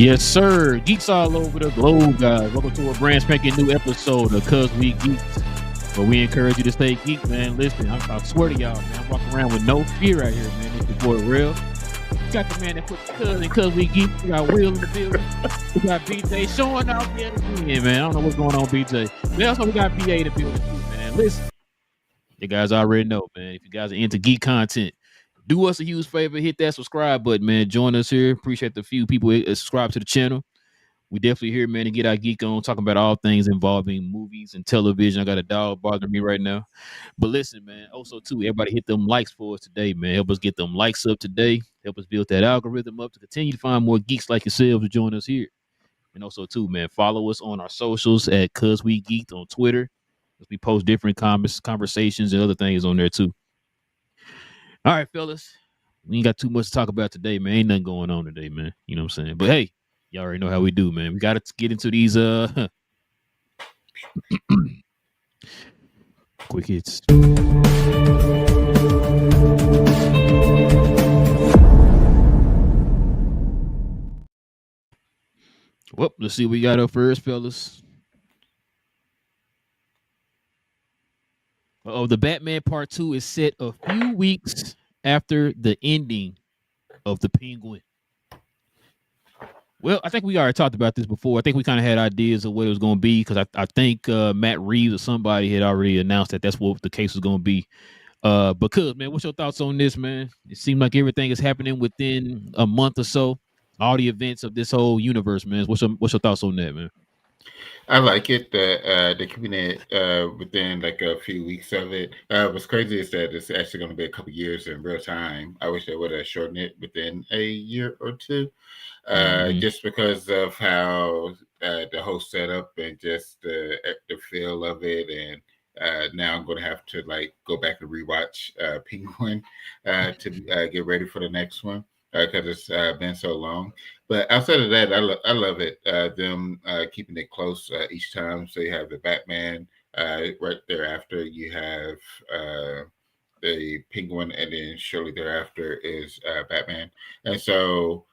Yes, sir. Geeks all over the globe, guys. Welcome to a brand spanking new episode of Cuz We Geeked. But we encourage you to stay geek, man. Listen, I swear to y'all, man, I'm walking around with no fear out here, man. This is for real. We got the man that put the cuz in Cuz We Geek. We got Will in the building. We got BJ showing out yet again, man. I don't know what's going on, BJ. But also, we got BA in the building, too, man. Listen, you guys already know, man. If you guys are into geek content, do us a huge favor, hit that subscribe button, man. Join us here. Appreciate the few people that subscribe to the channel. We definitely here, man, to get our geek on, talking about all things involving movies and television. I got a dog bothering me right now. But listen, man, also, too, everybody hit them likes for us today, man. Help us get them likes up today. Help us build that algorithm up to continue to find more geeks like yourselves to join us here. And also, too, man, follow us on our socials at Cuz We Geeked on Twitter. We post different conversations and other things on there, too. All right, fellas. We ain't got too much to talk about today, man. Ain't nothing going on today, man. You know what I'm saying? But hey, y'all already know how we do, man. We got to get into these quick hits. Well, let's see what we got up first, fellas. The Batman Part 2 is set a few weeks after the ending of The Penguin. Well, I think we already talked about this before. I think we kind of had ideas of what it was going to be because I think Matt Reeves or somebody had already announced that that's what the case was going to be. Because, man, what's your thoughts on this, man? It seemed like everything is happening within a month or so. All the events of this whole universe, man. What's your thoughts on that, man? I like it that they're keeping it within like a few weeks of it. What's crazy is that it's actually going to be a couple years in real time. I wish they would have shortened it within a year or two, just because of how the whole setup and just the feel of it. And now I'm going to have to like go back and rewatch Penguin to get ready for the next one because it's been so long. But outside of that, I love it. Them keeping it close each time. So you have the Batman right thereafter. You have the Penguin, and then shortly thereafter is Batman. And so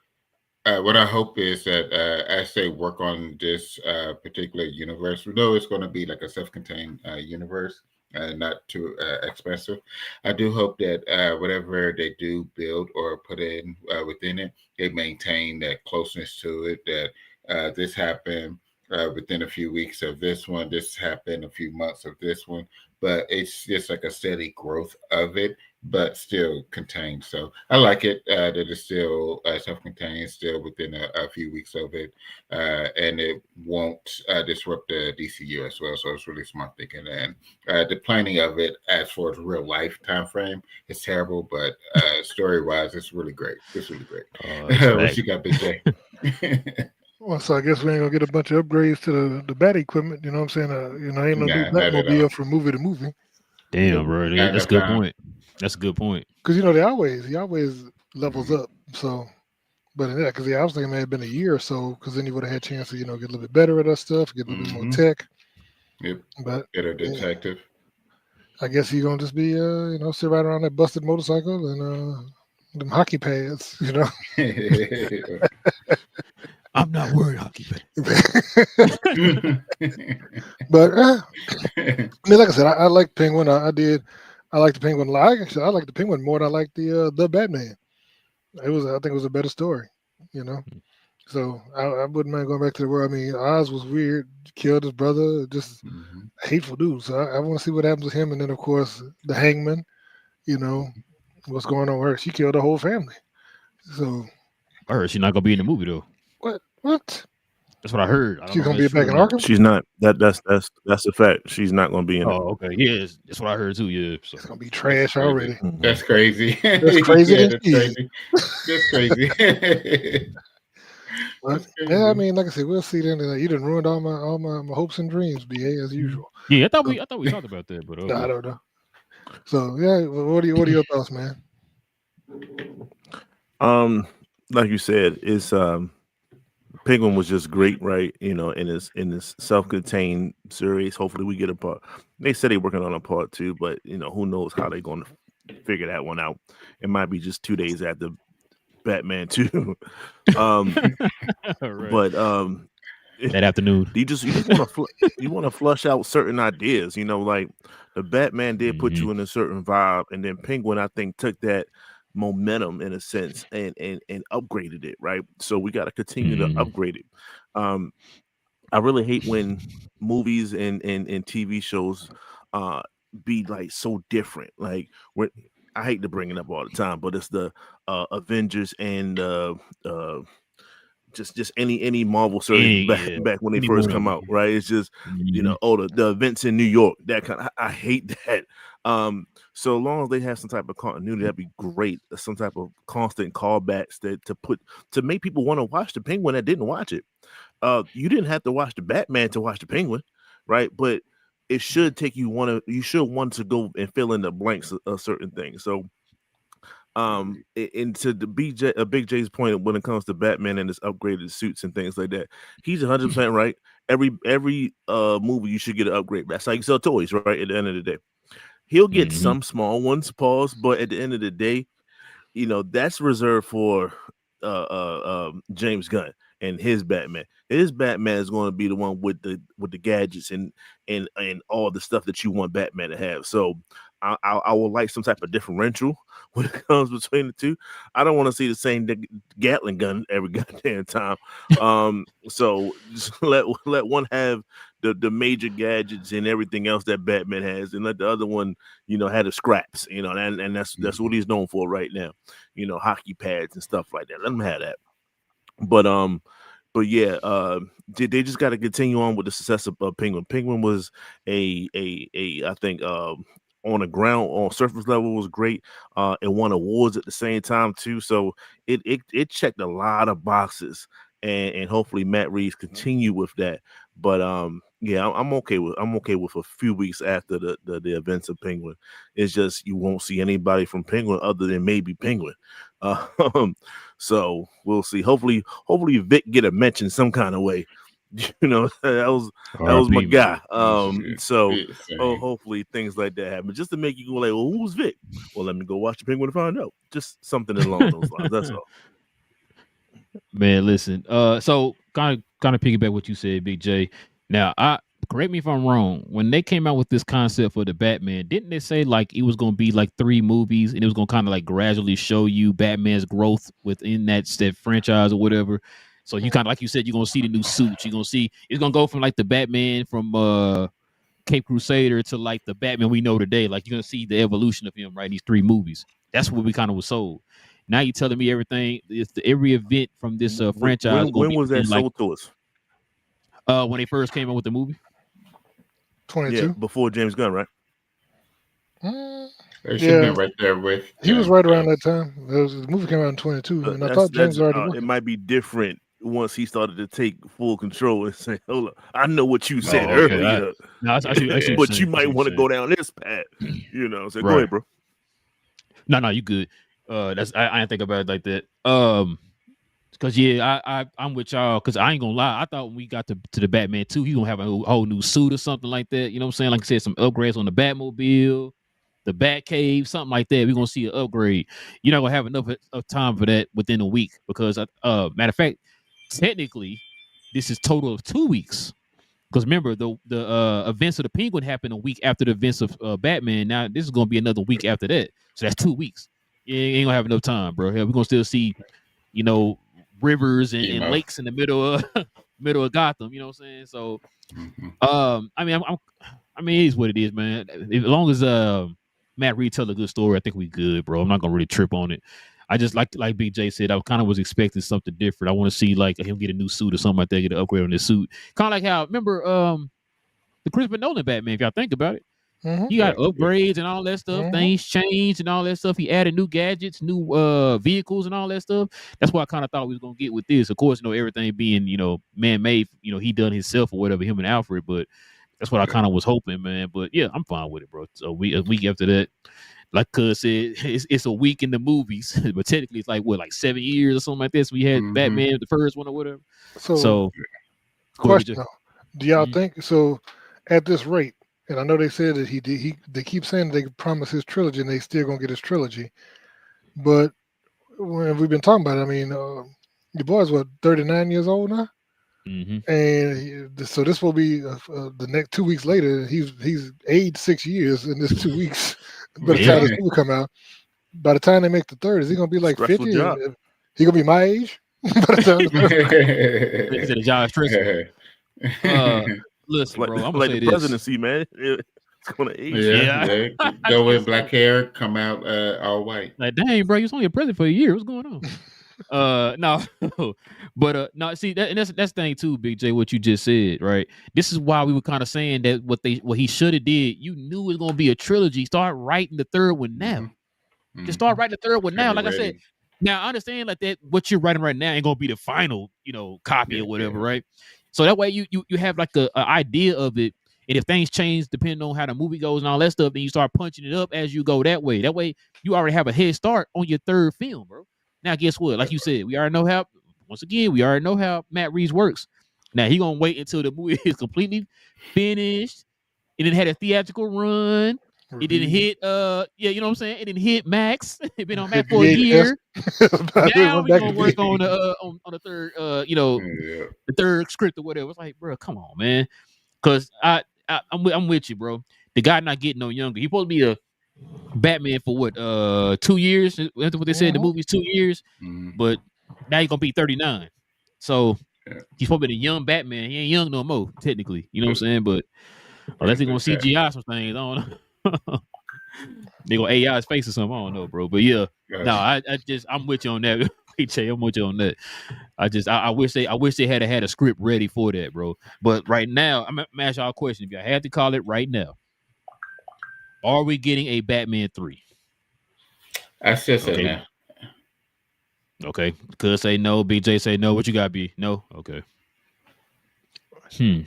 what I hope is that as they work on this particular universe, we know it's going to be like a self-contained universe. Not too expensive. I do hope that whatever they do build or put in within it, they maintain that closeness to it. That this happened within a few weeks of this one. This happened a few months of this one. But it's just like a steady growth of it, but still contained. So I like it that it's still self-contained, still within a few weeks of it, and it won't disrupt the DCU as well. So it's really smart thinking. And the planning of it, as for the real life time frame, is terrible, but story-wise, it's really great. It's really great. What you got, Big J? Well, so I guess we ain't gonna get a bunch of upgrades to the bat equipment. You know what I'm saying? Ain't no new Batmobile from movie to movie. Damn, bro, that's a good point. That's a good point. Because he always levels up. So, but in that, because I was thinking it may have been a year or so, because then he would have had a chance to get a little bit better at that stuff, get a little bit more tech. Yep. But get a detective. I guess he's gonna just be sit right around that busted motorcycle and them hockey pads. I'm not worried, hockey fan. But I mean, like I said, I like Penguin. I like the Penguin. Actually, I like the Penguin more than I like the Batman. I think it was a better story, So I wouldn't mind going back to the world. I mean, Oz was weird, killed his brother, just a hateful dude. So I want to see what happens with him. And then of course the Hangman, what's going on with her? She killed the whole family. So I heard she's not gonna be in the movie though. What? That's what I heard. She's gonna be back in Arkham. She's not. That's a fact. She's not gonna be in. Oh, okay. Yeah, that's what I heard too. Yeah, so. It's gonna be trash already. That's crazy. That's crazy. That's crazy. That's crazy. Yeah, I mean, like I said, we'll see then. You done ruined all my hopes and dreams, BA, as usual. Yeah, I thought we talked about that, but okay. I don't know. So yeah, what are your thoughts, man? Like you said, it's Penguin was just great, right? In this self-contained series. Hopefully, we get a part. They said they're working on a part 2, but who knows how they're going to figure that one out. It might be just 2 days after Batman 2. Right. But That afternoon. you just want to flush out certain ideas, like the Batman did put you in a certain vibe, and then Penguin, I think, took that momentum in a sense and upgraded it, right? So we got to continue to upgrade it. I really hate when movies and TV shows be like so different. Like I hate to bring it up all the time, but it's the Avengers and just any Marvel series back when they first come out, right? It's just the events in New York, that kind of, I hate that. So long as they have some type of continuity, that'd be great. Some type of constant callbacks to make people want to watch the Penguin that didn't watch it. You didn't have to watch the Batman to watch the Penguin, right? But it should take you should want to go and fill in the blanks of certain things. So and to the Big J's point, when it comes to Batman and his upgraded suits and things like that, he's 100% right. Every movie you should get an upgrade. That's how you sell toys, right? At the end of the day, he'll get some small ones, but at the end of the day, that's reserved for James Gunn and his Batman. His Batman is going to be the one with the gadgets and all the stuff that you want Batman to have. So I would like some type of differential when it comes between the two. I don't want to see the same Gatling gun every goddamn time. So just let one have the major gadgets and everything else that Batman has, and let the other one, have the scraps, and that's what he's known for right now. Hockey pads and stuff like that. Let him have that. But yeah, they just got to continue on with the success of Penguin. Penguin was I think on the ground, on surface level, was great. It won awards at the same time too. So it checked a lot of boxes, and hopefully Matt Reeves continue with that. But yeah, I'm okay with a few weeks after the events of Penguin. It's just you won't see anybody from Penguin other than maybe Penguin. So we'll see. Hopefully Vic get a mention some kind of way. That was my guy. So hopefully things like that happen, just to make you go like, well, who's Vic? Well, let me go watch the Penguin to find out. Just something along those lines. That's all. Man, listen. So kind of piggyback what you said, Big J. Now, correct me if I'm wrong. When they came out with this concept for the Batman, didn't they say like it was going to be like 3 movies, and it was going to kind of like gradually show you Batman's growth within that franchise or whatever? So you kind of, like you said, you're going to see the new suits. You're going to see it's going to go from like the Batman from Cape Crusader to like the Batman we know today. Like you're going to see the evolution of him, right? These 3 movies. That's what we kind of was sold. Now you're telling me everything. It's every event from this franchise. When was that sold to us? When they first came out with the movie. 22. Yeah, before James Gunn, right? They should have been right there with. He was right around that time. The movie came out in 22, and I thought James already. It might be different once he started to take full control and say, "Hold up, I know what you said earlier, but you might want to go down this path." So go ahead, bro. No, you good. I didn't think about it like that. Cause I'm with y'all. Cause I ain't gonna lie, I thought when we got to the Batman 2, he gonna have a whole new suit or something like that. You know what I'm saying? Like I said, some upgrades on the Batmobile, the Batcave, something like that. We're gonna see an upgrade. You're not gonna have enough of time for that within a week, because matter of fact, technically, this is total of 2 weeks. Because remember, the events of the Penguin happened a week after the events of Batman. Now this is gonna be another week after that, so that's 2 weeks. You ain't gonna have enough time, bro. We're gonna still see, rivers and lakes in the middle of Gotham. You know what I'm saying? So, I mean, it is what it is, man. As long as Matt Reeves tell a good story, I think we good, bro. I'm not gonna really trip on it. I just like Big J said, I kind of was expecting something different. I want to see like him get a new suit or something like that, get an upgrade on his suit. Kind of like how, remember the Christopher Nolan Batman, if y'all think about it. He got upgrades and all that stuff. Things changed and all that stuff. He added new gadgets, new vehicles and all that stuff. That's what I kind of thought we was gonna get with this. Of course, everything being man-made. He done himself or whatever, him and Alfred. But that's what I kind of was hoping, man. But yeah, I'm fine with it, bro. So a week after that, like Cuz said, it's a week in the movies, but technically it's like 7 years or something like this. We had Batman, the first one or whatever. So question though, do y'all think so? At this rate. And I know they said that they keep saying they promise his trilogy and they still gonna get his trilogy. But when we've been talking about it, I mean, your boy's what 39 years old now, and so this will be the next 2 weeks later. He's aged 6 years in this 2 weeks. By the time this movie come out, by the time they make the third, is he gonna be like Stressful 50? job. He gonna be my age by the time. He said the job is stressful. Listen, bro, I'm gonna like say the this. presidency, man. It's gonna age. Yeah. Go with black hair, come out all white. Like, dang, bro, you was only a president for a year. What's going on? No, but no. See, that's the thing too, Big J. What you just said, right? This is why we were kind of saying that what he should have did. You knew it was gonna be a trilogy. Start writing the third one now. Just start writing the third one now. Like I said, now I understand like that. What you're writing right now ain't gonna be the final, copy or whatever, right? So that way you have like a idea of it. And if things change depending on how the movie goes and all that stuff, then you start punching it up as you go that way. That way you already have a head start on your third film, bro. Now, guess what? Like you said, we already know how Matt Reeves works. Now he gonna wait until the movie is completely finished. It didn't had a theatrical run. It didn't hit you know what I'm saying? It didn't hit Max. It been on Max for a year. Now we gonna work on the third the third script or whatever. It's like, bro, come on, man. Cause I'm with you, bro. The guy not getting no younger. He supposed to be a Batman for what 2 years. That's what they said. The movie's 2 years, but now he's gonna be 39. So he's supposed to be a young Batman. He ain't young no more, technically. You know what I'm saying? But unless they're gonna CGI some things, I don't know. They gonna AI his face or something. I don't know, bro. But yeah, no, I'm with you on that. I'm with you on that. I wish they had a script ready for that, bro. But right now, I'm gonna ask y'all a question. If I had to call it right now, are we getting a Batman 3? I still say no. Okay. Could say no. BJ say no. What you got, B? No? Okay. And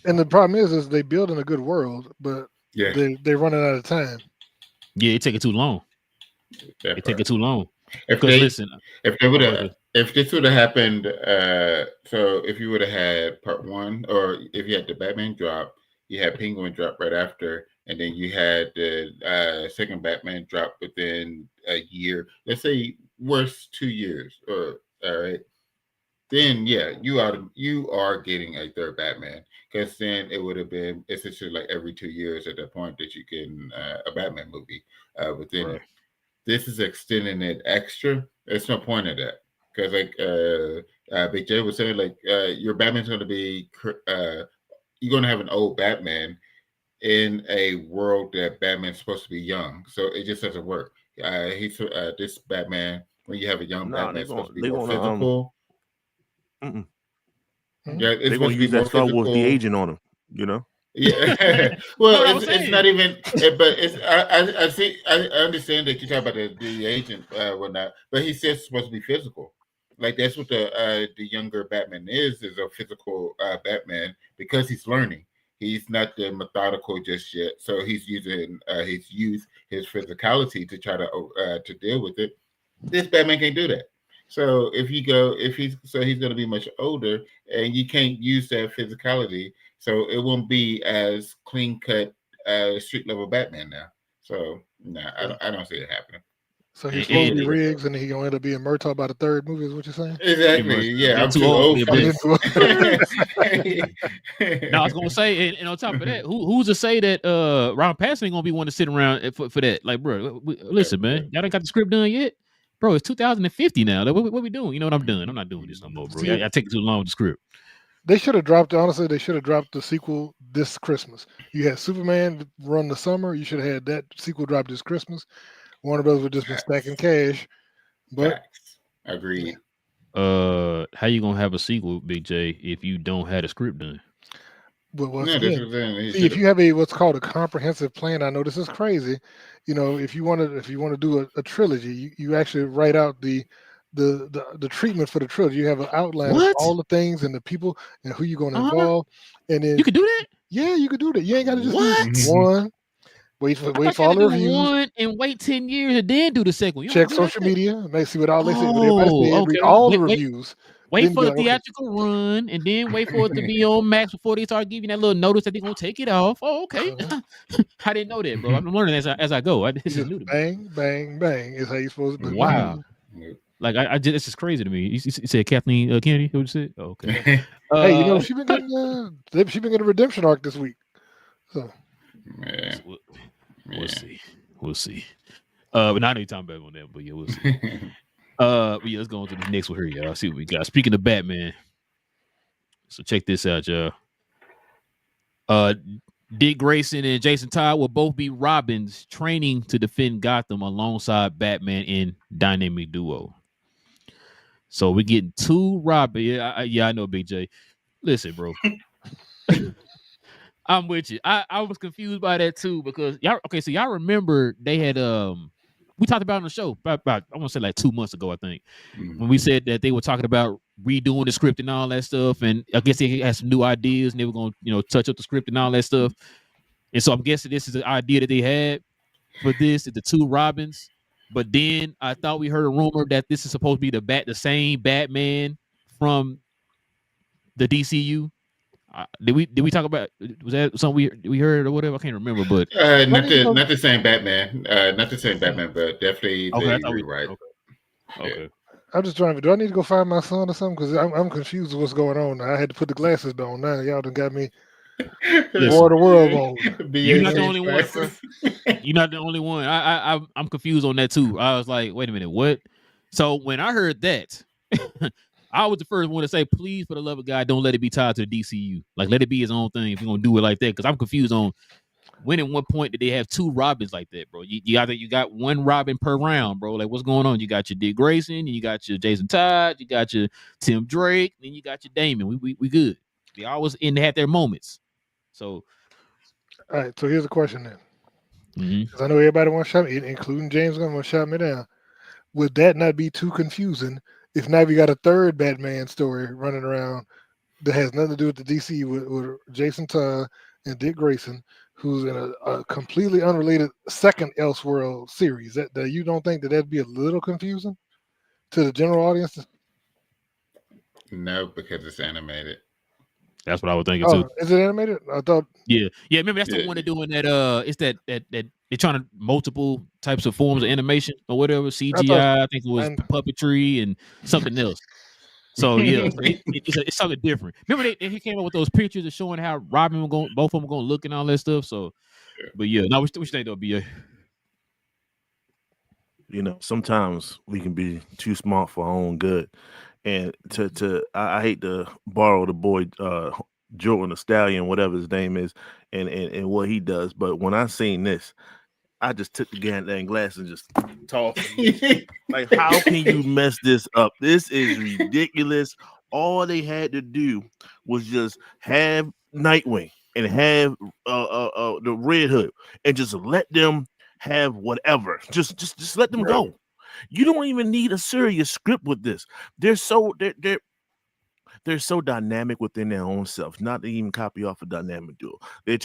the problem is they building a good world, but they're running out of time. Yeah, it taking too long. It taking too long. If this would have happened, so if you would have had part one, or if you had the Batman drop, you had Penguin drop right after, and then you had the second Batman drop within a year. Let's say worst 2 years, or all right. Then you are getting a third Batman, because then it would have been essentially like every 2 years at that point that you get a Batman movie within it. This is extending it extra. There's no point in that, because like Big J was saying, like your Batman's going to be you're going to have an old Batman in a world that Batman's supposed to be young, so it just doesn't work. This Batman, when you have a young Batman, supposed to be more physical. Yeah, it's they're going to use that Star Wars de-aging on him, you know? Yeah. Well, it's not even, but it's, I understand that you talk about the de-aging whatnot, but he says it's supposed to be physical. Like that's what the younger Batman is a physical Batman, because he's learning. He's not the methodical just yet, so he's using his youth, his physicality to try to deal with it. This Batman can't do that. So he's going to be much older, and you can't use that physicality, so it won't be as clean cut street level Batman now. So I don't see it happening. So he's supposed to be Riggs, and he's gonna end up being Murtaugh by the third movie, is what you're saying? Exactly. Yeah, I'm too old for this. Now I was gonna say, and on top of that, who's to say that Ron Patterson ain't gonna be one to sit around for that? Like, bro, listen, man, y'all ain't got the script done yet, bro. It's 2050 now. What we doing? You know what I'm doing? I'm not doing this no more, bro. I take it too long with the script. They should have dropped. Honestly, they should have dropped the sequel this Christmas. You had Superman run the summer. You should have had that sequel drop this Christmas. Warner Brothers would just been stacking cash. But agreed. How you gonna have a sequel, Big J, if you don't have a script done? But if you have what's called a comprehensive plan, I know this is crazy. You know, if you want to do a trilogy, you actually write out the treatment for the trilogy. You have an outline of all the things and the people and who you're going to involve, and then you can do that. Yeah, you can do that. You ain't got to just do one. Wait for all the reviews. One and wait 10 years and then do the second one. Check social media. Make see what all they say. Read all the reviews. Wait for the theatrical run, and then wait for it to be on Max before they start giving that little notice that they're gonna take it off. Oh, okay. I didn't know that, bro. I'm learning as I go. This is new to me. Bang, bang, bang is how you're supposed to do it. Wow. Like I just this is crazy to me. You said Kathleen Kennedy. Who you said? Oh, okay. Hey, you know she been getting a redemption arc this week. So Man. We'll see. But I know you're talking about on that, but yeah, we'll see. But yeah, let's go on to the next one here, y'all. See what we got. Speaking of Batman, so check this out, y'all. Dick Grayson and Jason Todd will both be Robins training to defend Gotham alongside Batman in dynamic duo. So we're getting 2 Robin. Yeah, I know, Big J. Listen, bro. I'm with you. I was confused by that too because y'all. Okay, so y'all remember they had we talked about it on the show about I want to say like 2 months ago, I think, when we said that they were talking about redoing the script and all that stuff, and I guess they had some new ideas and they were going to touch up the script and all that stuff. And so I'm guessing this is the idea that they had for this, the 2 Robins. But then I thought we heard a rumor that this is supposed to be the same Batman from the DCU. Did we talk about? Was that something we heard or whatever? I can't remember, but not the same Batman. Not the same Batman, but definitely okay, the rewrite. Okay. Yeah. I'm just trying to. Do I need to go find my son or something? Because I'm confused with what's going on. I had to put the glasses on. Now y'all done got me. War the world on. You're not the only one, bro. You're not the only one. I'm confused on that too. I was like, wait a minute, what? So when I heard that, I was the first one to say, please, for the love of God, don't let it be tied to the DCU. Like, let it be his own thing if you're gonna do it like that. Because I'm confused on when at one point did they have 2 Robins like that, bro? You got 1 Robin per round, bro. Like, what's going on? You got your Dick Grayson, you got your Jason Todd, you got your Tim Drake, then you got your Damon. We good. They always had their moments. So, all right. So here's a question then. Because I know everybody wants to shut me, including James Gunn, want to shut me down. Would that not be too confusing if now we got a 3rd Batman story running around that has nothing to do with the DC with Jason Todd and Dick Grayson, who's in a completely unrelated second Elseworld series? That you don't think that'd be a little confusing to the general audience? No, because it's animated. That's what I was thinking too. Is it animated? I thought. Yeah. Remember that's the one they're doing that. It's that they're trying to multiple types of forms of animation or whatever. CGI. I think it was puppetry and something else. So yeah, it's something different. Remember he came up with those pictures of showing how Robin both of them were going to look and all that stuff. So, but yeah, no, we think there'll be a. Sometimes we can be too smart for our own good. And I hate to borrow the boy Jordan the Stallion, whatever his name is, and what he does. But when I seen this, I just took the dang glass and just tossed him. Like, how can you mess this up? This is ridiculous. All they had to do was just have Nightwing and have the Red Hood and just let them have whatever. Just let them go. You don't even need a serious script with this. They're so dynamic within their own self, not to even copy off a dynamic duo. They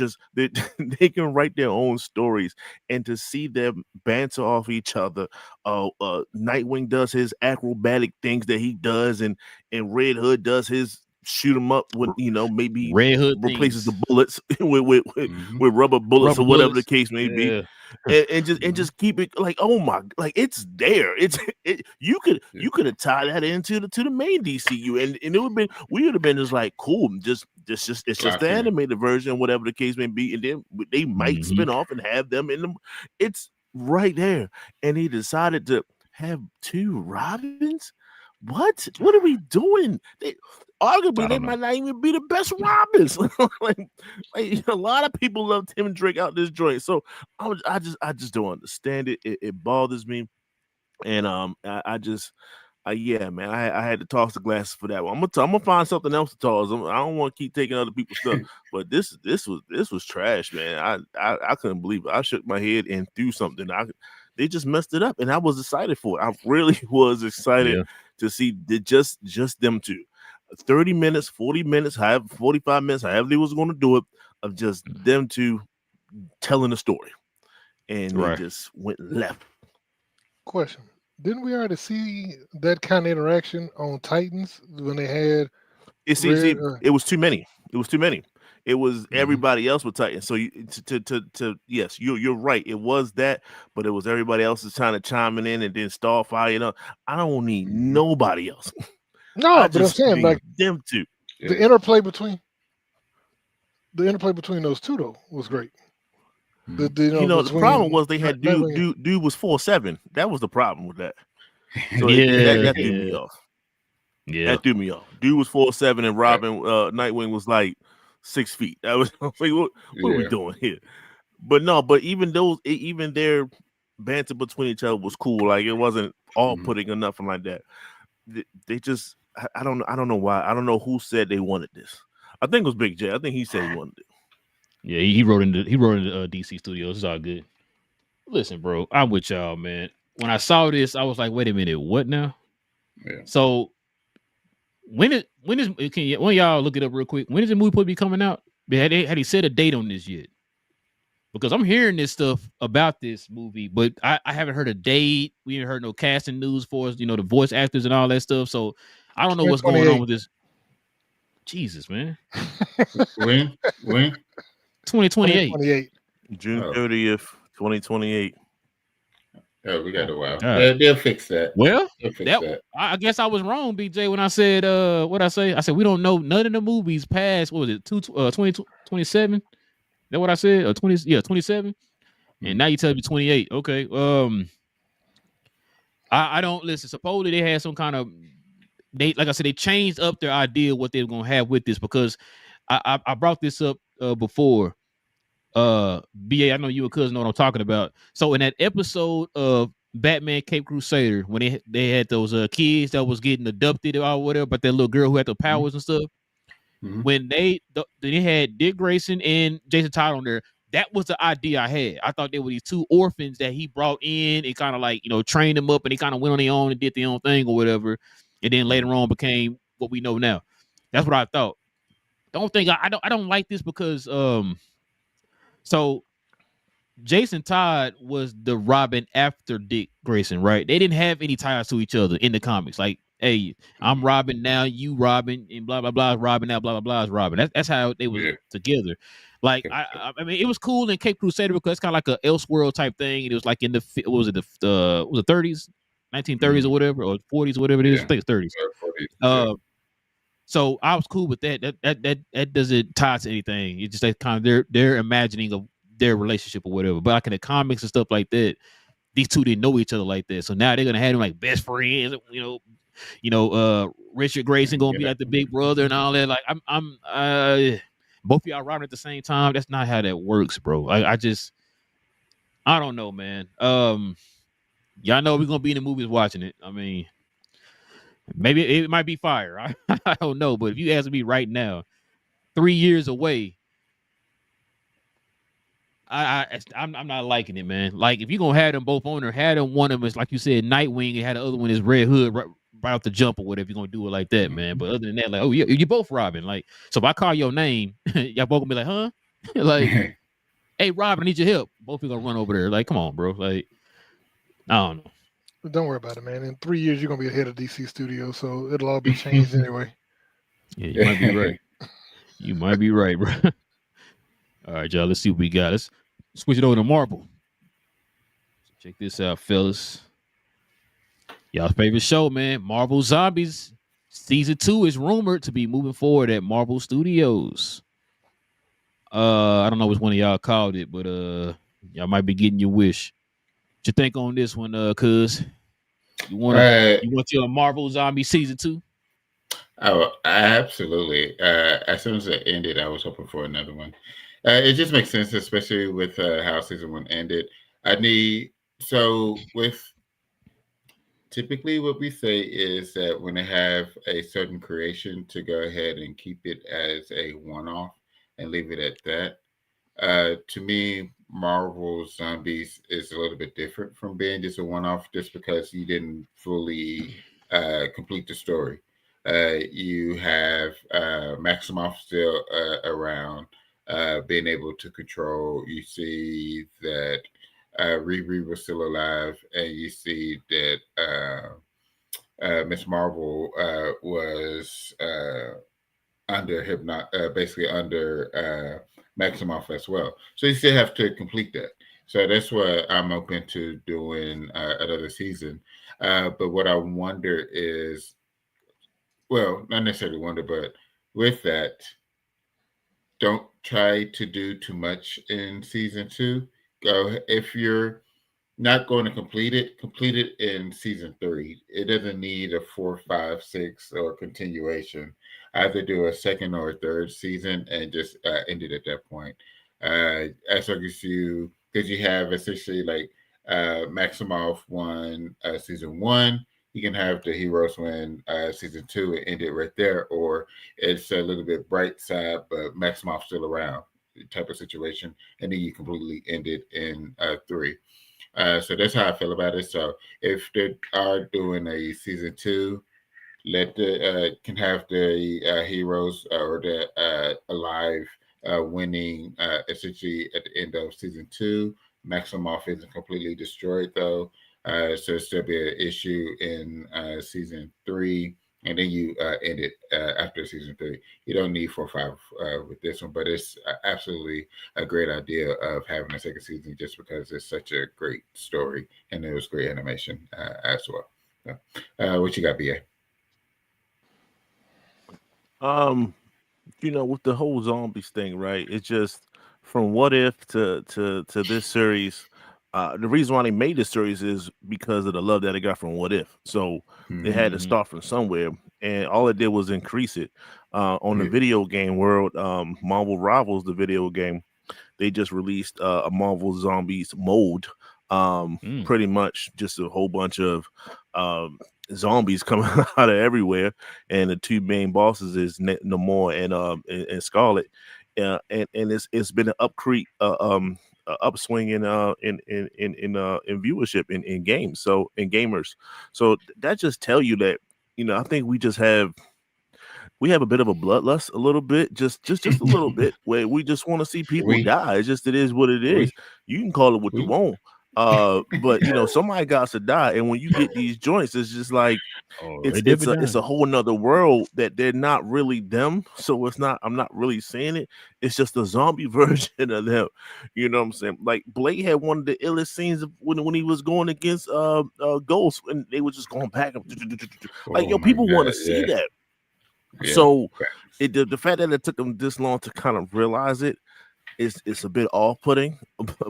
can write their own stories, and to see them banter off each other. Nightwing does his acrobatic things that he does, and Red Hood does his shoot him up with maybe Red Hood replaces the bullets with rubber bullets or whatever the case may be. And just keep it like, oh my, like it's there. You could have tied that into the main DCU, and it would have been just like cool. It's just the animated version, whatever the case may be, and then they might spin off and have them in them. It's right there, and he decided to have 2 Robins. What are we doing? Arguably, they might not even be the best Robins. like a lot of people love Tim Drake out this joint. So I just don't understand it. It bothers me, and yeah, man, I had to toss the glasses for that one. I'm gonna find something else to toss. I don't want to keep taking other people's stuff, but this was trash, man. I couldn't believe it. I shook my head and threw something. They just messed it up, and I was excited for it. I really was excited to see just them 2. 30 minutes, 40 minutes, 45 minutes, however they was going to do it, of just them 2 telling a story. And they just went left. Question. Didn't we already see that kind of interaction on Titans when they had it was too many. It was everybody else with Titans. So yes, you're right. It was that, but it was everybody else is trying to chiming in and then Starfire. You know, I don't need nobody else. No, I but I'm just saying need like them two. the interplay between those two though was great. The problem was they had dude was 4'7". That was the problem with that. So that threw me off. Yeah, that threw me off. Dude was 4'7", and Robin Nightwing was like 6 feet. I was like, what are we doing here? But even their banter between each other was cool. Like it wasn't all putting or nothing like that. They just I don't know why. I don't know who said they wanted this. I think it was Big J. I think he said he wanted it. Yeah, he wrote into DC Studios. It's all good. Listen, bro, I'm with y'all, man. When I saw this, I was like, wait a minute, what now? Yeah. So when is one of y'all look it up real quick? When is the movie supposed to be coming out? Had he set a date on this yet? Because I'm hearing this stuff about this movie, but I haven't heard a date. We haven't heard no casting news for us, the voice actors and all that stuff. So I don't know what's going on with this. Jesus, man. When? 2028. June 30th, 2028. Oh, we got a while. They'll fix that. Well, I guess I was wrong, BJ, when I said what I say. I said we don't know none of the movies past 2027. Is that what I said? 27. And now you tell me 28. Okay. I don't listen. Supposedly they had some kind of like I said, they changed up their idea of what they were gonna have with this because I brought this up before. BA, I know you and cousin know what I'm talking about. So in that episode of Batman Cape Crusader, when they had those kids that was getting abducted or whatever, but that little girl who had the powers and stuff, when they had Dick Grayson and Jason Todd on there, that was the idea I had. I thought they were these two orphans that he brought in and kind of like trained them up, and they kind of went on their own and did their own thing or whatever, and then later on became what we know now. That's what I thought. I don't like this because so Jason Todd was the Robin after Dick Grayson, right? They didn't have any ties to each other in the comics. Like, hey, I'm Robin now, you Robin, and blah blah blah is Robin now, blah blah blah is Robin. That's how they was together. Like, I mean, it was cool in Cape Crusader because it's kind of like a Elseworld type thing. It was like in the 30s, 1930s or whatever, or 40s or whatever it is. I think it's 30s. So I was cool with that. That doesn't tie to anything. It's just like kind of their imagining of their relationship or whatever. But like in the comics and stuff like that, these two didn't know each other like that. So now they're gonna have them like best friends. Richard Grayson gonna be like the big brother and all that. Like I'm both of y'all riding at the same time. That's not how that works, bro. I don't know, man. Y'all know we're gonna be in the movies watching it. I mean, maybe it might be fire. I don't know, but if you ask me right now, 3 years away, I'm not liking it, man. Like if you're gonna have them both on there, have them one of them is like you said, Nightwing, and had the other one is Red Hood right off the jump or whatever. You're gonna do it like that, man. But other than that, like, oh, you both Robin. Like, so if I call your name, y'all both gonna be like, huh? Like, hey, Robin, I need your help. Both of you gonna run over there. Like, come on, bro. Like, I don't know. But don't worry about it, man. In 3 years, you're gonna be ahead of DC Studios, so it'll all be changed anyway. Yeah, you might be right. You might be right, bro. All right, y'all. Let's see what we got. Let's switch it over to Marvel. Check this out, fellas. Y'all's favorite show, man. Marvel Zombies Season 2 is rumored to be moving forward at Marvel Studios. I don't know which one of y'all called it, but y'all might be getting your wish. What you think on this one, cuz? You want your Marvel Zombie Season 2? Oh, absolutely. As soon as it ended, I was hoping for another one. It just makes sense, especially with how season 1 ended. Typically what we say is that when they have a certain creation, to go ahead and keep it as a one-off and leave it at that. To me, Marvel Zombies is a little bit different from being just a one-off, just because you didn't fully complete the story. You have Maximoff still around, being able to control. You see that Riri was still alive, and you see that Miss Marvel was under basically under Maximoff as well. So you still have to complete that. So that's what I'm open to doing another season. But what I wonder is, well, not necessarily wonder, but with that, don't try to do too much in season 2. Go if you're not going to complete it in season 3. It doesn't need a 4, 5, 6 or continuation. Either do a second or a third season and just end it at that point. As long as because you have essentially like Maximoff won season 1. You can have the heroes win season 2 and end it right there, or it's a little bit bright side, but Maximoff's still around type of situation, and then you completely end it in 3. So that's how I feel about it. So if they are doing a season 2, let the can have the heroes or the alive winning essentially at the end of season 2. Maximoff isn't completely destroyed though, so it'll still be an issue in season 3. And then you end it after season 3. You don't need 4 or 5 with this one, but it's absolutely a great idea of having a second season just because it's such a great story and it was great animation as well. So, what you got, BA? With the whole zombies thing, right? It's just from What If to this series. The reason why they made this series is because of the love that they got from What If. So they had to start from somewhere, and all it did was increase it. On the video game world, Marvel Rivals, the video game, they just released a Marvel Zombies mode. Pretty much just a whole bunch of zombies coming out of everywhere, and the two main bosses is Namor and Scarlet. And it's been an upswing in viewership in games, so in gamers. So that just tell you that I think we have a bit of a bloodlust, a little bit, just a little bit, where we just want to see people die. It is what it is. You can call it what you want. But somebody got to die, and when you get these joints, it's just like it's a whole nother world that they're not really them. So I'm not really saying it. It's just a zombie version of them. You know what I'm saying? Like Blade had one of the illest scenes when he was going against Ghost, and they were just going back. Like people want to see that. Yeah. So the fact that it took them this long to kind of realize it's a bit off-putting,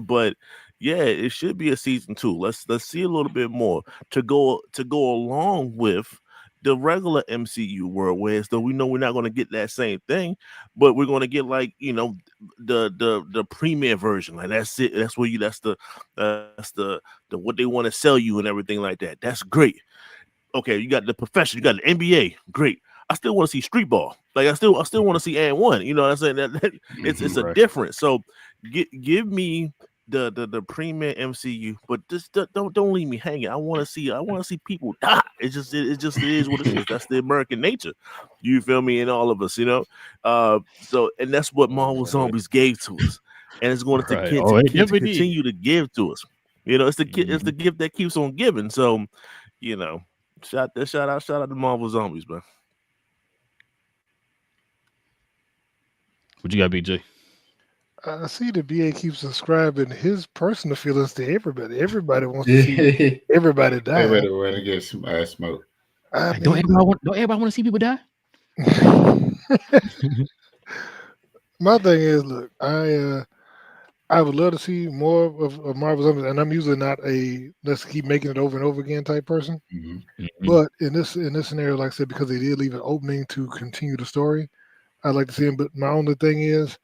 but yeah, it should be a season 2. Let's see a little bit more to go along with the regular MCU world, whereas though we know we're not going to get that same thing, but we're going to get like the premiere version. Like that's it. That's the what they want to sell you and everything like that. That's great. Okay, you got the professional, you got the NBA, great. I still want to see street ball. Like I still want to see and one. You know what I'm saying? That it's a difference. So give me the premium MCU, but just don't leave me hanging. I want to see people die. It just is what it is. That's the American nature. You feel me? And all of us, So and that's what Marvel Zombies gave to us, and it's going to continue to give to us. It's the gift that keeps on giving. So shout out to Marvel Zombies, man. What you got, BJ? I see the BA keeps describing his personal feelings to everybody. Everybody wants to see everybody die. Everybody want to get smoke. Don't everybody want to see people die? My thing is, look, I would love to see more of Marvel Zombies, and I'm usually not a let's keep making it over and over again type person. Mm-hmm. But in this scenario, like I said, because they did leave an opening to continue the story, I'd like to see him. But my only thing is,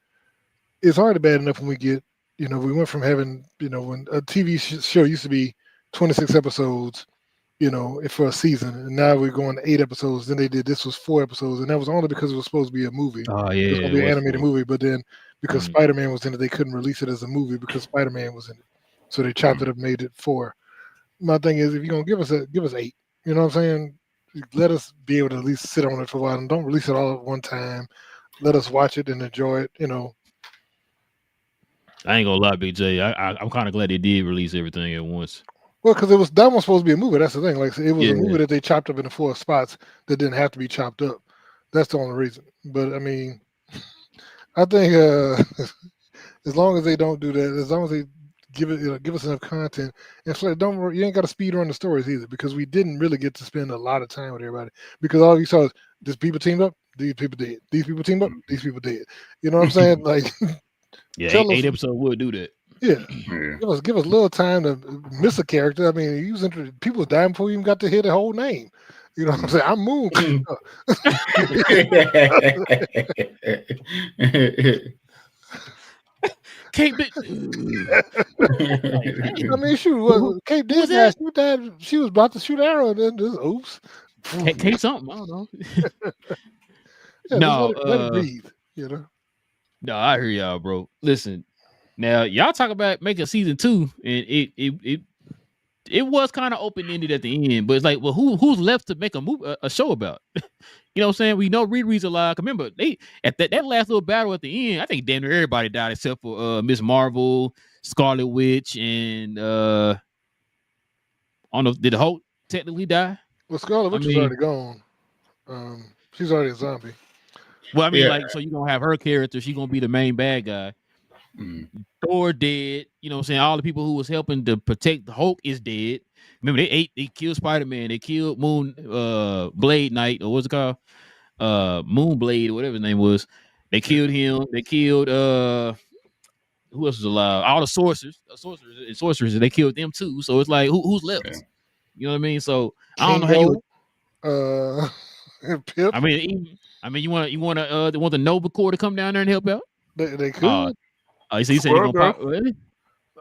it's already bad enough when we get, we went from having, when a TV show used to be 26 episodes, for a season, and now we're going to 8 episodes. Then this was 4 episodes, and that was only because it was supposed to be a movie. Oh yeah, it was going to be an animated movie, but then because Spider-Man was in it, they couldn't release it as a movie because Spider-Man was in it, so they chopped it up, and made it 4. My thing is, if you're gonna give us 8, you know what I'm saying? Let us be able to at least sit on it for a while, and don't release it all at one time. Let us watch it and enjoy it, I ain't gonna lie, BJ. I'm kind of glad they did release everything at once. Well, because that was supposed to be a movie. That's the thing. Like it was a movie that they chopped up into 4 spots that didn't have to be chopped up. That's the only reason. But I mean, I think as long as they don't do that, as long as they give us enough content, and so you ain't got to speed run the stories either, because we didn't really get to spend a lot of time with everybody, because all you saw is these people teamed up, these people did, these people teamed up, these people did. You know what I'm saying? Like, Yeah, tell us- eight episodes would do that. yeah, Yeah. give us a little time to miss a character. I mean, people was dying before you even got to hear the whole name. You know what I'm saying? I'm Moon. Can't be. I mean, shoot, Kate who was did that. She died. She was about to shoot arrow, and then just oops. Can't something. I don't know. Yeah, No, just let it breathe. You know. No, I hear y'all, bro. Listen, now y'all talk about making season 2, and it was kind of open ended at the end, but it's like, well, who's left to make a show about? You know what I'm saying? We know Riri's alive. Remember, they at that last little battle at the end, I think damn near everybody died except for Miss Marvel, Scarlet Witch, and I don't know, did Hulk technically die? Well, Scarlet Witch is already gone. She's already a zombie. Well, I mean, Yeah. like, so you're gonna have her character, she's gonna be the main bad guy. Thor dead, you know what I'm saying? All the people who was helping to protect the Hulk is dead. Remember, they killed Spider-Man, they killed Blade Knight, or what's it called? Moonblade, or whatever his name was. They killed him, they killed who else was alive? All the sorcerers and sorcerers, they killed them too. So it's like who's left? Yeah. You know what I mean? So I don't know how you Pip. I mean, you want the Nova Corps to come down there and help out? They could. You said they're gonna pop. Really?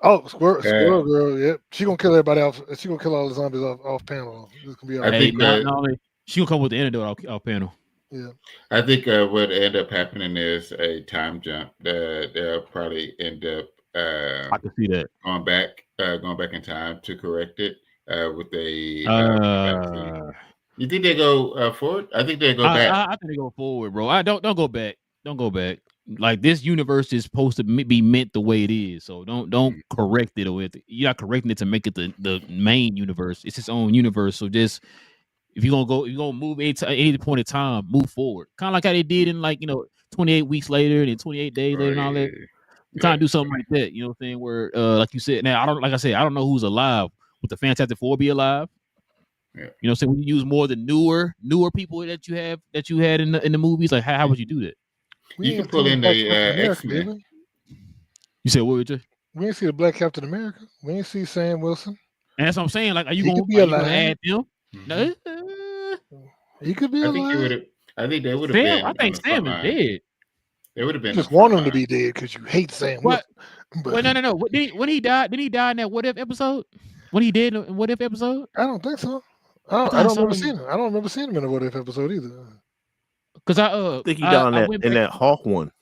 Oh, Squirrel Girl. Yep, she gonna kill everybody off. She gonna kill all the zombies off panel. This can be all I right. think she gonna come with the antidote off panel. Yeah, I think what end up happening is a time jump. They'll probably end up I can see that going back in time to correct it with a vaccine. You think they go forward? I think they go back. I think they go forward, bro. I don't go back. Don't go back. Like, this universe is supposed to be meant the way it is, so don't correct it, or you're not correcting it to make it the main universe. It's its own universe. So just if you're gonna move any point in time, move forward. Kind of like how they did in 28 weeks later and 28 days later and all that. You kind of do something like that, you know what I'm saying? Where like you said, now I don't know who's alive. Would the Fantastic Four be alive? Yeah. You know what I'm saying? When you use more the newer people that you had in the movies, like how would you do that? You can pull in the X-Men. You said what, Richard? We ain't see the Black Captain America. We ain't see Sam Wilson. And that's what I'm saying. Like, are you gonna add them? He could be alive. I think they would have been. I think Sam is dead. They would have been. You just want him to be dead because you hate Sam Wilson. But no. When he died, did he die in that What If episode? When he did in What If episode? I don't think so. I don't remember seeing him. I don't remember seeing him in a What If episode either. Because I think he died in that Hawk one.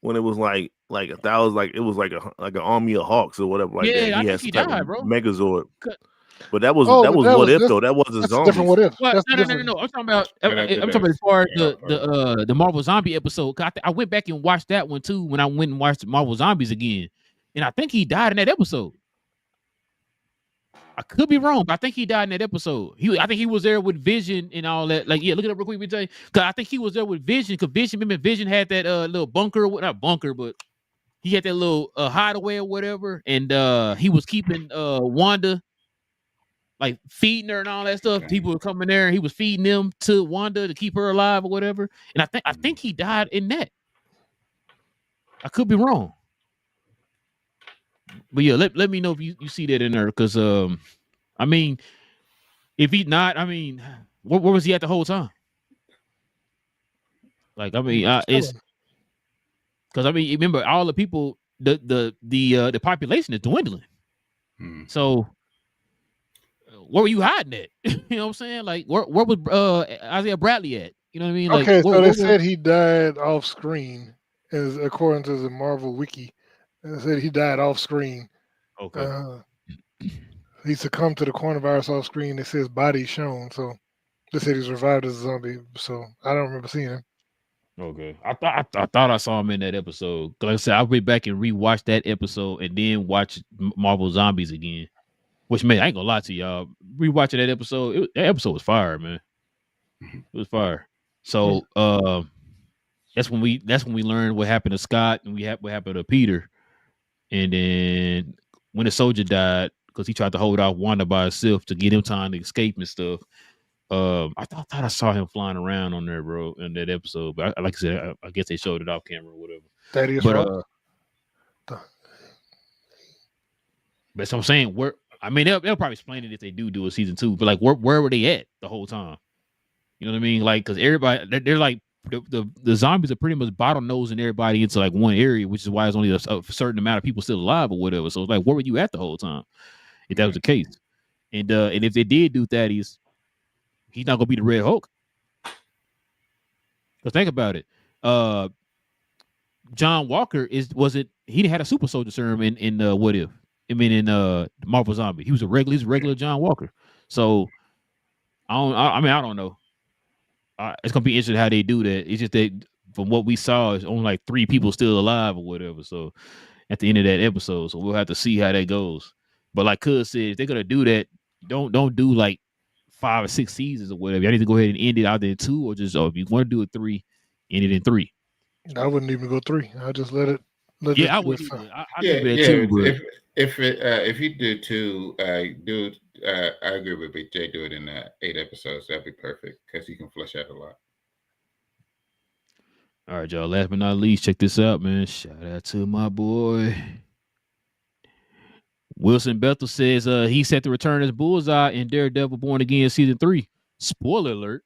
When it was like that was like, it was like an army of Hawks or whatever. Like that. I think he died, bro. Megazord. But that was What If though. That wasn't zombies. Different What If. No. I'm talking about as far as the Marvel Zombie episode. I went back and watched that one too when I went and watched Marvel Zombies again, and I think he died in that episode. I could be wrong, but I think he died in that episode. I think he was there with Vision and all that. Like, yeah, look it up real quick, because I think he was there with Vision. Because Vision had that little bunker, not bunker, but he had that little hideaway or whatever, and he was keeping Wanda, like feeding her and all that stuff. People were coming there, and he was feeding them to Wanda to keep her alive or whatever. And I think he died in that. I could be wrong. But yeah, let me know if you see that in there, because I mean, if he's not, I mean, where was he at the whole time? Like, I mean, it's because I mean, remember, all the people, the population is dwindling. So where were you hiding at? You know what I'm saying? Like, where was Isaiah Bradley at? You know what I mean? Like, okay, so they said he died off screen, as according to the Marvel wiki. They said he died off screen. Okay. He succumbed to the coronavirus off screen. It says body shown. So they said he's revived as a zombie. So I don't remember seeing him. Okay. I thought I saw him in that episode. Like I said, I went back and rewatched that episode and then watched Marvel Zombies again. Which, man, I ain't gonna lie to y'all. Rewatching that episode was fire, man. It was fire. So that's when we learned what happened to Scott and what happened to Peter. And then when the soldier died, because he tried to hold off Wanda by himself to get him time to escape and stuff. I thought I saw him flying around on there, bro, in that episode. But like I said, I guess they showed it off camera or whatever. Thaddeus But Ross. But so I'm saying, they'll probably explain it if they do a season 2. But like, where were they at the whole time? You know what I mean? Like, because everybody, they're like the zombies are pretty much bottlenosing everybody into like one area, which is why there's only a certain amount of people still alive or whatever. So it's like, where were you at the whole time? If that was the case, and if they did do Thaddeus, he's not gonna be the Red Hulk. Because think about it, John Walker he had a super soldier serum in What If? I mean, in Marvel Zombie, he's a regular John Walker. So I don't know. It's gonna be interesting how they do that. It's just that from what we saw, it's only like 3 people still alive or whatever. So at the end of that episode, so we'll have to see how that goes. But like Cuz said, if they're gonna do that, don't do like 5 or 6 seasons or whatever. I need to go ahead and end it out there in 2, or just if you want to do it 3, end it in 3. I wouldn't even go 3. I'll just let it. I would. I give it a 2. But if you do 2, I agree with Big J. Do it in 8 episodes. That'd be perfect because you can flesh out a lot. All right, y'all. Last but not least, check this out, man. Shout out to my boy Wilson Bethel says he set to return as Bullseye in Daredevil Born Again season 3. Spoiler alert.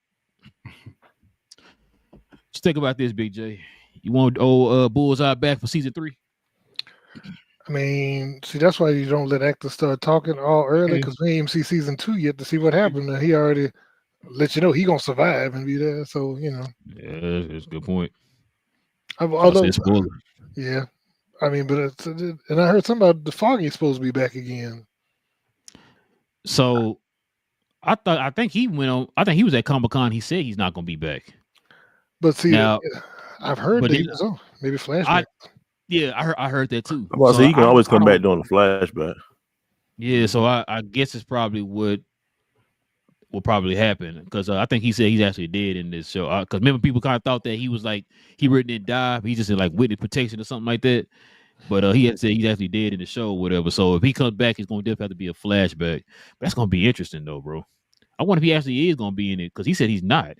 Just think about this, Big J. You want Bullseye back for season 3? I mean, see, that's why you don't let actors start talking all early, because we ain't even see season 2 yet to see what happened. He already let you know he gonna survive and be there. So Yeah, that's a good point. Yeah, I mean, but and I heard something about the Foggy's supposed to be back again. So I think he went on. I think he was at Comic-Con. He said he's not gonna be back. But see, now, I've heard that he was on maybe flashback. I heard that too. Well, so he can always come back during the flashback. Yeah, so I guess it's probably what will probably happen, because I think he said he's actually dead in this show. Because remember, people kind of thought that he was like he really didn't die, but he just in like witness protection or something like that. But he had said he's actually dead in the show or whatever. So if he comes back, it's going to definitely have to be a flashback. But that's going to be interesting though, bro. I wonder if he actually is going to be in it, because he said he's not.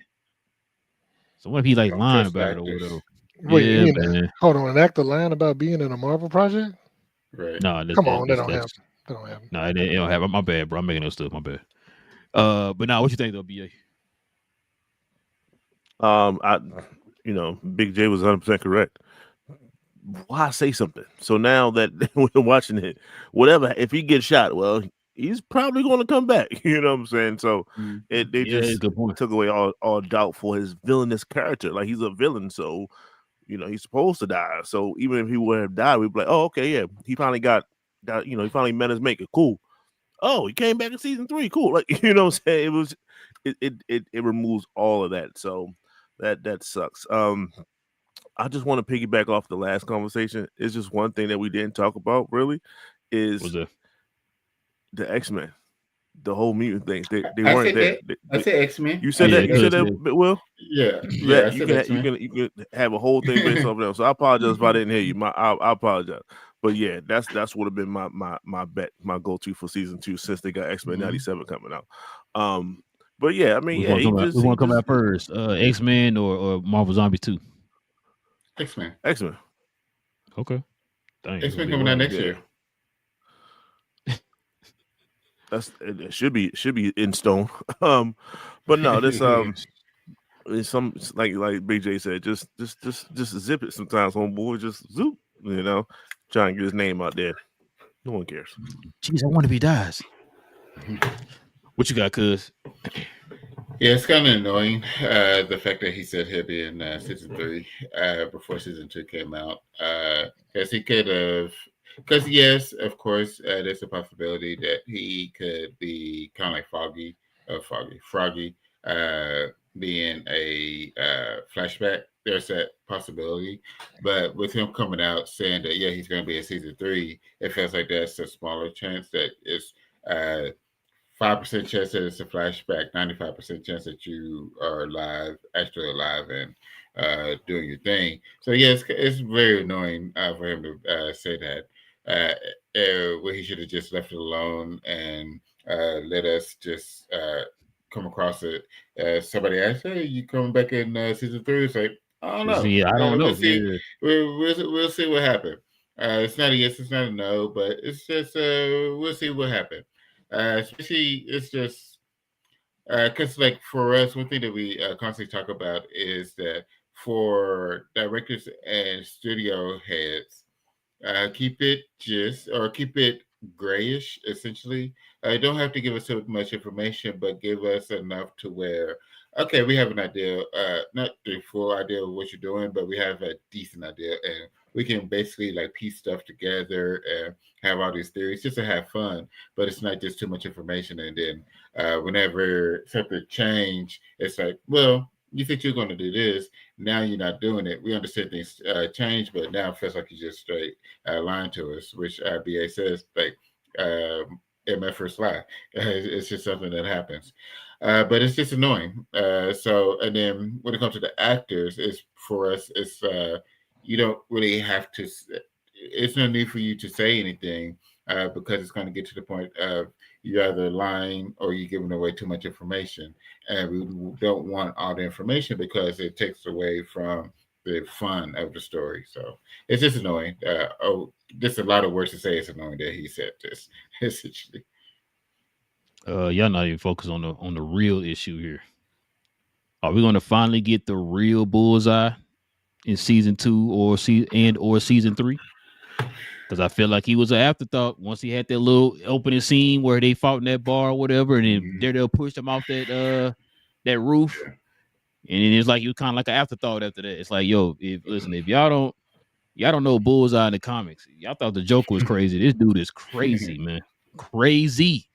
So what if he like lying about it or whatever? Wait, man. Hold on, an actor lying about being in a Marvel project? Right. No, come on, they don't have. No, they don't have. My bad, bro. I'm making those stuff. My bad. But now, what you think though, BA? Big J was 100% correct. Why say something? So now that we're watching it, whatever, if he gets shot, well, he's probably going to come back. You know what I'm saying? So they just took away all doubt for his villainous character. Like, he's a villain, so he's supposed to die. So even if he would have died, we'd be like, oh, okay, yeah, he finally got he finally met his maker. Cool. Oh, he came back in season 3. Cool. Like, what I'm saying? It removes all of that. So that sucks. I just want to piggyback off the last conversation. It's just one thing that we didn't talk about really is the X-Men. The whole mutant thing. They weren't there. I said X-Men. You said that. You said that, Will? Yeah. You can have a whole thing based off of them. So I apologize if I didn't hear you. I apologize. But yeah, that's would have been my bet, my go-to for season 2 since they got X-Men 97 coming out. But yeah, I mean, we want to come out first. X-Men or Marvel Zombies 2? X-Men. Okay. Dang, X-Men coming out next year. It should be in stone. But no, this it's some like BJ said, just zip it sometimes, homeboy. Just zoop, try and get his name out there. No one cares. Jeez, I wonder if he dies. What you got, cuz? Yeah, it's kind of annoying, the fact that he said he'll be in season 3 before season 2 came out. Because he could have, because yes, of course, there's a possibility that he could be kind of like Froggy, being a flashback. There's that possibility. But with him coming out saying that, yeah, he's going to be in season 3, it feels like that's a smaller chance that it's 5% chance that it's a flashback, 95% chance that you are alive, actually alive, and doing your thing. So yeah, it's very annoying for him to say that. Where he should have just left it alone and let us just come across it. Somebody asked, "Hey, you coming back in season 3?" It's like, I don't know. Yeah, I don't know. We'll see. Yeah. We'll see what happens. It's not a yes, it's not a no, but it's just we'll see what happens. Especially, it's just because like for us, one thing that we constantly talk about is that for directors and studio heads, keep it grayish, essentially. You don't have to give us so much information, but give us enough to where, okay, we have an idea, not the full idea of what you're doing, but we have a decent idea, and we can basically like piece stuff together and have all these theories just to have fun. But it's not just too much information, and then whenever something change, it's like, well, you think you're going to do this, now you're not doing it. We understand things change, but now it feels like you just straight lying to us, which BA says like in my first lie. It's just something that happens. But it's just annoying. So, and then when it comes to the actors, it's for us, it's you don't really have to. It's no need for you to say anything because it's going to get to the point of you're either lying or you're giving away too much information, and we don't want all the information because it takes away from the fun of the story. So it's just annoying. There's a lot of words to say. It's annoying that he said this. Essentially, Y'all not even focused on the real issue here. Are we going to finally get the real bullseye in season 2 or season 3? Because I feel like he was an afterthought once he had that little opening scene where they fought in that bar or whatever, and then Daredevil pushed him off that roof, and then it's like you kind of like an afterthought after that. It's like, yo, if y'all don't know Bullseye in the comics, y'all thought the Joker was crazy. This dude is crazy, man, crazy.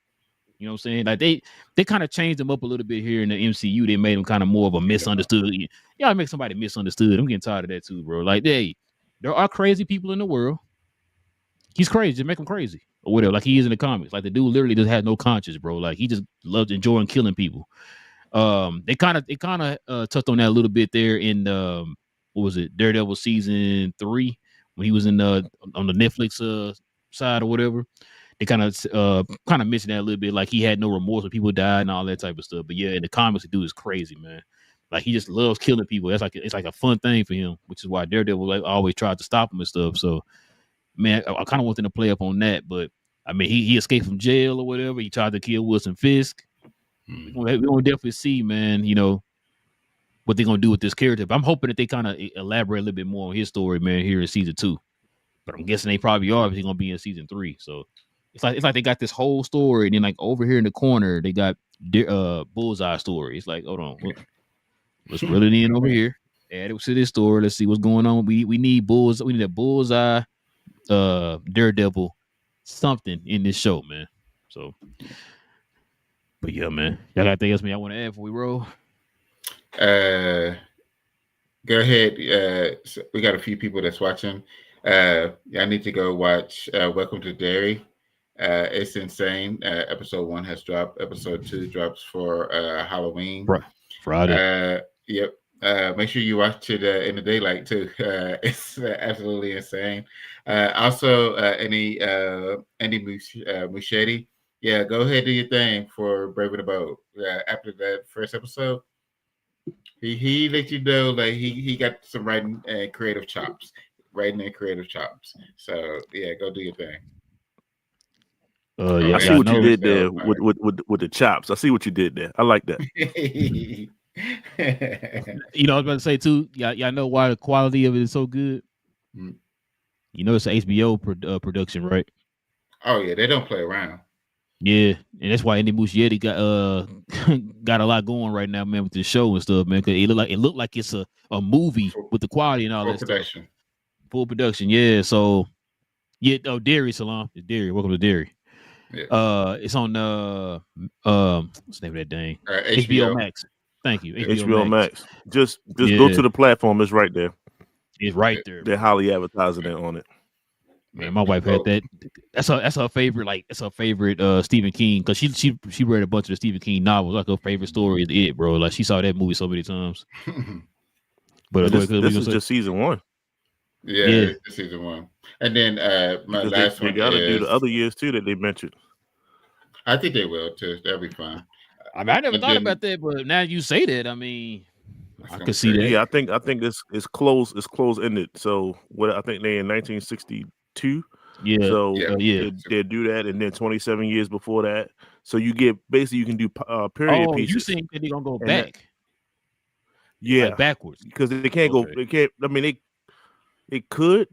You know what I'm saying? Like they kind of changed him up a little bit here in the MCU. They made him kind of more of a misunderstood. Y'all make somebody misunderstood. I'm getting tired of that too, bro. Like, there are crazy people in the world. He's crazy. Just make him crazy or whatever. Like he is in the comics. Like the dude literally just has no conscience, bro. Like he just loves enjoying killing people. They kind of touched on that a little bit there in what was it, Daredevil season 3 when he was in on the Netflix side or whatever. They kind of mentioned that a little bit, like he had no remorse when people died and all that type of stuff. But yeah, in the comics, the dude is crazy, man. Like he just loves killing people. It's like a fun thing for him, which is why Daredevil like always tried to stop him and stuff. So. Man, I kind of want them to play up on that, but I mean, he escaped from jail or whatever. He tried to kill Wilson Fisk. We're gonna definitely see, man. You know what they're gonna do with this character. But I'm hoping that they kind of elaborate a little bit more on his story, man, here in season 2. But I'm guessing they probably are if he's gonna be in season 3. So it's like they got this whole story, and then like over here in the corner, they got Bullseye story. It's like, hold on, let's reel it in over here. Add it to this story. Let's see what's going on. We need Bullseye. We need a Bullseye. Daredevil something in this show, man. So, but yeah, man, y'all got anything else I want to add before we roll? Go ahead. So we got a few people that's watching. I need to go watch Welcome to Derry. It's insane. Episode 1 has dropped. Episode 2 drops for Halloween. Friday. Yep. Make sure you watch it in the daylight too. It's absolutely insane. Also, Andy Muschietti, yeah, go ahead and do your thing for Brave the Bold. After that first episode, he let you know like he got some writing and creative chops. So yeah, go do your thing. I see what you did there with the chops. I see what you did there. I like that. You know, I was about to say too. Y'all know why the quality of it is so good. You know, it's an HBO production, right? Oh yeah, they don't play around. Yeah, and that's why Andy Muschietti got a lot going right now, man, with the show and stuff, man. Cause it looked like it's a movie with the quality and all that production. Stuff. Full production, yeah. So yeah, Derry Salam, it's Derry. Welcome to Derry. Yeah. It's on what's the name of that thing? HBO Max. Thank you. HBO Max. Just go to the platform. It's right there. It's right there. They're highly advertising it on it. Man, my wife had that. That's her favorite. Like that's her favorite Stephen King because she read a bunch of the Stephen King novels. Like her favorite story is it, bro. Like she saw that movie so many times. But this is just season 1. Yeah, it's season 1. And then my because last they one got to is do the other years too that they mentioned. I think they will too. That'll be fun. I mean, I never thought about that, but now you say that, I mean, I could see that. Yeah, I think it's close ended. So what I think they in 1962. Yeah. So they'll do that, and then 27 years before that. So you get basically you can do period pieces. You think that they're gonna go back? Like backwards because they can't go. They can't. I mean, they could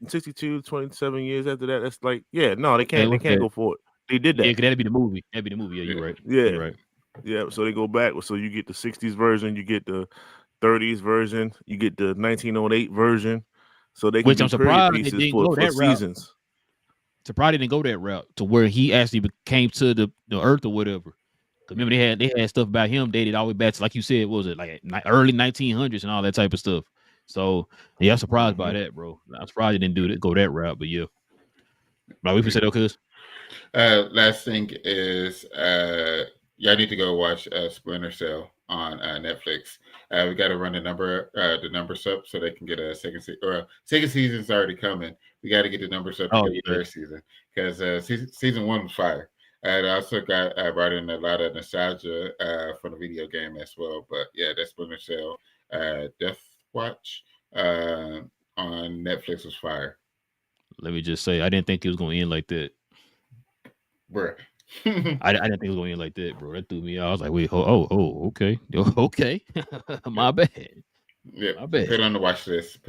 62, 27 years after that. That's like they can't. They can't go for it. They did that. Yeah, that'd be the movie. Yeah, you're right. Yeah, you're right. Yeah, so they go back. So you get the 60s version, you get the 30s version, you get the 1908 version. So they can Which do I'm surprised they pieces didn't for go that seasons. Surprised they didn't go that route to where he actually came to the earth or whatever. Because remember they had stuff about him dated all the way back to, like you said, what was it, like early 1900s and all that type of stuff. So yeah, I'm surprised by that, bro. I'm surprised they didn't go that route, but yeah. But we said okay. Last thing is y'all need to go watch Splinter Cell on Netflix. We got to run the numbers up so they can get a second season. Or second season's already coming. We got to get the numbers up to get the third season because season 1 was fire. And I also got brought in a lot of nostalgia from the video game as well. But yeah, that Splinter Cell Death Watch on Netflix was fire. Let me just say, I didn't think it was going to end like that. Bruh. I didn't think it was going to end like that, bro. That threw me out. I was like, wait, okay. Okay. My bad. Yeah, my bad. Put it on the watch list.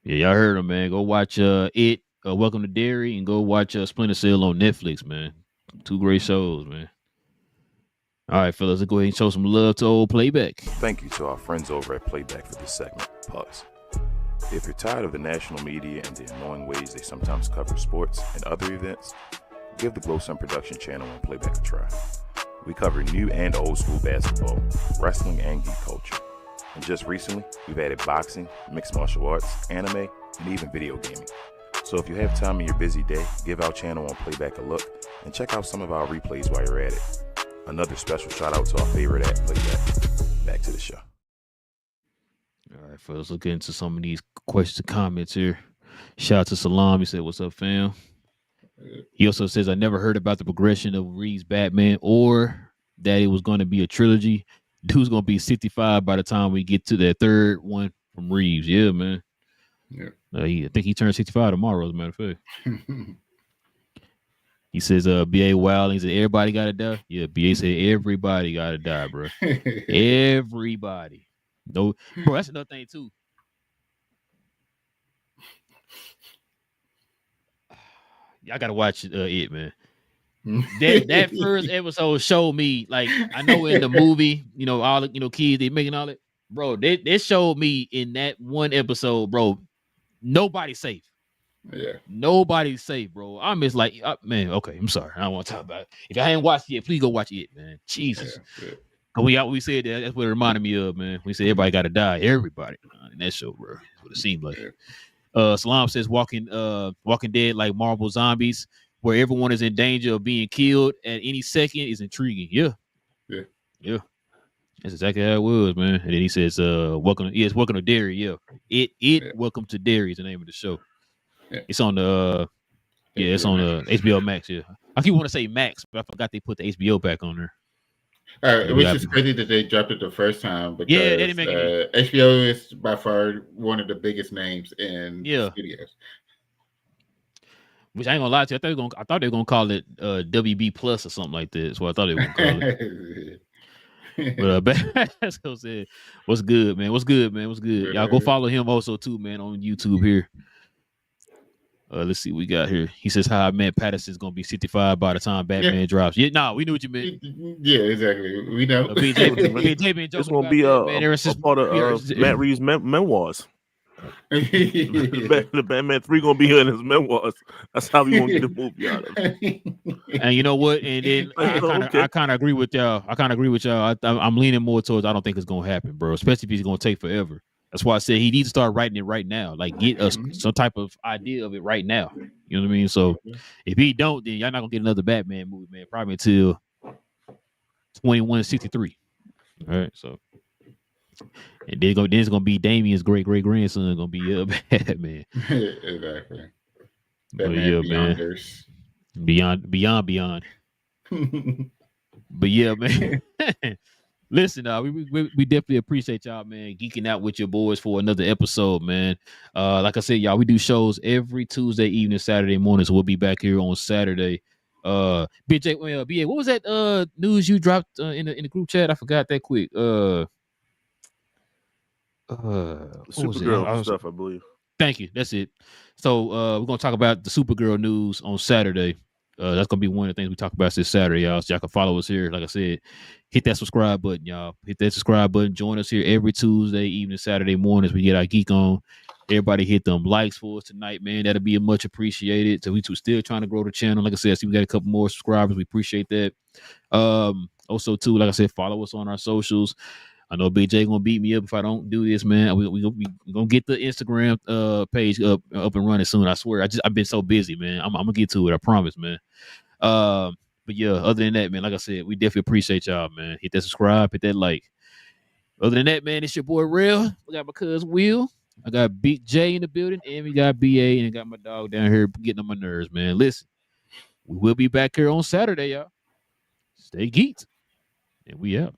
Yeah, y'all heard him, man. Go watch It, Welcome to Derry, and go watch Splinter Cell on Netflix, man. 2 great shows, man. All right, fellas, let's go ahead and show some love to old Playback. Thank you to our friends over at Playback for this segment. Pause. If you're tired of the national media and the annoying ways they sometimes cover sports and other events, give the Glow Sun Production channel on Playback a try. We cover new and old school basketball, wrestling, and geek culture. And just recently, we've added boxing, mixed martial arts, anime, and even video gaming. So if you have time in your busy day, give our channel on Playback a look and check out some of our replays while you're at it. Another special shout out to our favorite at Playback. Back to the show. All right, fellas, look into some of these questions and comments here. Shout out to Salam. He said, "What's up, fam?" He also says, "I never heard about the progression of Reeves' Batman or that it was going to be a trilogy. Dude's going to be 65 by the time we get to that third one from Reeves." Yeah, man. Yeah. I think he turned 65 tomorrow, as a matter of fact. He says, B.A. Wild, he said, everybody got to die. Yeah, B.A. said, everybody got to die, bro. Everybody. No, bro, that's another thing, too. Y'all got to watch it, man. That first episode showed me, like, I know in the movie, all the, kids, they making all that. Bro, they showed me in that one episode, bro, nobody's safe. Yeah, nobody's safe, bro. I'm just like, man. Okay, I'm sorry. I don't want to talk about it. If I haven't watched it yet, please go watch it, man. Jesus, we said that. That's what it reminded me of, man. We said everybody got to die. Everybody in that show, bro. That's what it seemed like. Salam says, Walking Dead like Marvel zombies, where everyone is in danger of being killed at any second, is intriguing. Yeah. That's exactly how it was, man. And then he says, Welcome to Derry. Yeah, Welcome to Derry is the name of the show. Yeah. It's on the it's on the HBO Max. Yeah, I keep wanting to say Max, but I forgot they put the HBO back on there. Which is crazy that they dropped it the first time because they didn't make it. HBO is by far one of the biggest names in studios. Which I ain't gonna lie to you, I thought they were gonna call it WB Plus or something like that. So I thought they were gonna call it. But Basco said, "What's good, man? What's good, man? What's good? Y'all go follow him also too, man, on YouTube here." Let's see what we got here. He says, "How I Met Patterson's gonna be 65 by the time Batman drops." Yeah, we knew what you meant. Yeah, exactly. We know. It's gonna be a part of Matt Reeves' memoirs. The Batman 3 gonna be in his memoirs. That's how we gonna get the movie out of it. And you know what? And then I kind of agree with y'all. I'm leaning more towards I don't think it's gonna happen, bro. Especially if it's gonna take forever. That's why I said he needs to start writing it right now. Like get us some type of idea of it right now. You know what I mean? So if he don't, then y'all not gonna get another Batman movie, man. Probably until 2163. All right, so and then it's gonna be Damien's great grandson gonna be Batman. Exactly. But yeah, man. Beyond. But yeah, man. Listen, we definitely appreciate y'all, man, geeking out with your boys for another episode, man. Like I said, y'all, we do shows every Tuesday evening, Saturday morning, so we'll be back here on Saturday. BA, what was that news you dropped in the group chat? I forgot that quick. Supergirl stuff, I believe. Thank you. That's it. So we're gonna talk about the Supergirl news on Saturday. That's gonna be one of the things we talk about this Saturday, y'all. So y'all can follow us here. Like I said, hit that subscribe button, y'all. Hit that subscribe button. Join us here every Tuesday evening, Saturday mornings. We get our geek on. Everybody hit them likes for us tonight, man. That'll be much appreciated. So we still trying to grow the channel. Like I said, see we got a couple more subscribers. We appreciate that. Also too, like I said, follow us on our socials. I know Big J gonna beat me up if I don't do this, man. We gonna get the Instagram page up and running soon. I swear. I've been so busy, man. I'm gonna get to it. I promise, man. But yeah, other than that, man, like I said, we definitely appreciate y'all, man. Hit that subscribe, hit that like. Other than that, man, it's your boy Real. We got my cousin Will. I got Big J in the building, and we got BA, and got my dog down here getting on my nerves, man. Listen, we will be back here on Saturday, y'all. Stay geeked, and we out.